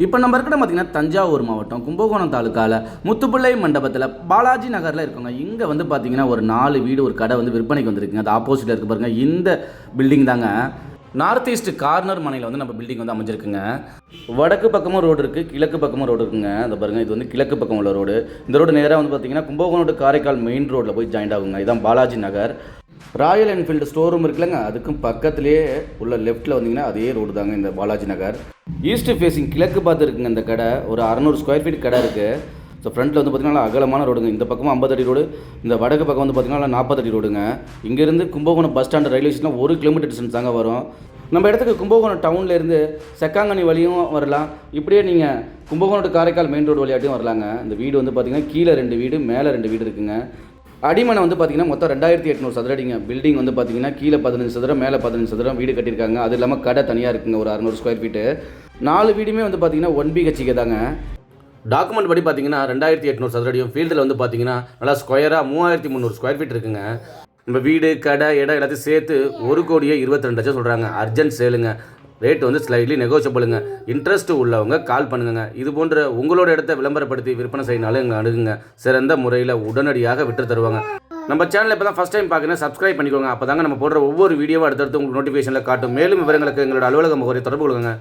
இப்போ நம்ம இருக்கிற பார்த்தீங்கன்னா தஞ்சாவூர் மாவட்டம் கும்பகோணம் தாலுக்காவில் முத்துப்பிள்ளை மண்டபத்தில் பாலாஜி நகரில் இருக்கோங்க. இங்கே வந்து பார்த்தீங்கன்னா ஒரு 4 வீடு ஒரு கடை வந்து விற்பனைக்கு வந்திருக்குங்க. அது ஆப்போசிட்டில் இருக்கு பாருங்கள். இந்த பில்டிங் தாங்க நார்த் ஈஸ்ட் கார்னர் மனையில் வந்து நம்ம பில்டிங் வந்து அமைஞ்சிருக்குங்க. வடக்கு பக்கமும் ரோடு இருக்குது, கிழக்கு பக்கமும் ரோடு இருக்குங்க. அந்த பாருங்கள், இது வந்து கிழக்கு பக்கம் உள்ள ரோடு. இந்த ரோடு நேராக வந்து பார்த்தீங்கன்னா கும்பகோணம் டு காரைக்கால் மெயின் ரோட்டில் போய் ஜாயிண்ட் ஆகுங்க. இதுதான் பாலாஜி நகர். ராயல் என்ஃபீல்டு ஸ்டோர் ரூம் இருக்குல்லங்க, அதுக்கும் பக்கத்துலேயே உள்ள லெஃப்ட்டில் வந்தீங்கன்னா அதே ரோடு தாங்க இந்த பாலாஜி நகர். ஈஸ்ட் ஃபேஸிங் கிழக்கு பார்த்து இருக்குங்க இந்த கடை. ஒரு 600 ஸ்கொயர் ஃபீட் கடை இருக்குது. ஸோ ஃப்ரண்ட்டில் வந்து பார்த்திங்கன்னா அகலமான ரோடுங்க. இந்த பக்கமும் 50 அடி ரோடு, இந்த வடக்கு பக்கம் வந்து பார்த்திங்கன்னா 40 அடி ரோடுங்க. இங்கேருந்து Kumbakonam bus stand railway station 1 kilometre distance தாங்க வரும். நம்ம இடத்துக்கு கும்பகோணம் டவுன்லேருந்து செக்காங்கனி வழியும் வரலாம். இப்படியே நீங்கள் Kumbakonam to Karaikal main road வழியாட்டியும் வரலாங்க. இந்த வீடு வந்து பார்த்திங்கன்னா கீழே 2 வீடு, மேலே 2 வீடு இருக்குங்க. அடிமனை வந்து பார்த்திங்கன்னா மொத்தம் 2800 சதுர அடிங்க. பில்டிங் வந்து பார்த்திங்கன்னா கீழே 15 சதுரம், மேலே 15 சதுரம் வீடு கட்டியிருக்காங்க. அது இல்லாமல் கடை தனியாக இருக்குங்க, ஒரு 600 ஸ்கொயர் ஃபீட்டு. 4 வீடுமே வந்து பார்த்திங்கன்னா 1 BHK தாங்க. டாக்குமெண்ட் படி பார்த்தீங்கன்னா 2800 சதுரடியும், ஃபீல்டில் வந்து பார்த்தீங்கன்னா நல்லா ஸ்கொயராக 3300 ஸ்கொயர் ஃபீட் இருக்குங்க. நம்ம வீடு கடை இடம் எல்லாத்தையும் சேர்த்து 1,22,00,000 சொல்கிறாங்க. அர்ஜென்ட் சேலுங்க. ரேட் வந்து ஸ்லைட்லி நெகோஷியபிளுங்க. இன்ட்ரெஸ்ட் உள்ளவங்க கால் பண்ணுங்க. இது போன்ற உங்களோட இடத்த விளம்பரப்படுத்தி விற்பனை செய்யினாலும் எங்களை அணுகுங்க. சிறந்த முறையில் உடனடியாக விற்று தருவாங்க. நம்ம சேனல் இப்போ தான் ஃபஸ்ட் டைம் பார்க்கணும், சப்ஸ்கிரைப் பண்ணிக்கோங்க. அப்போ தாங்க நம்ம போடுற ஒவ்வொரு வீடியோவும் அடுத்தடுத்து உங்களுக்கு நோட்டிஃபிகேஷனில் காட்டும். மேலும் விவரங்களுக்கு எங்களோட அலுவலக முகவரி தொடர்பு கொள்ளுங்க.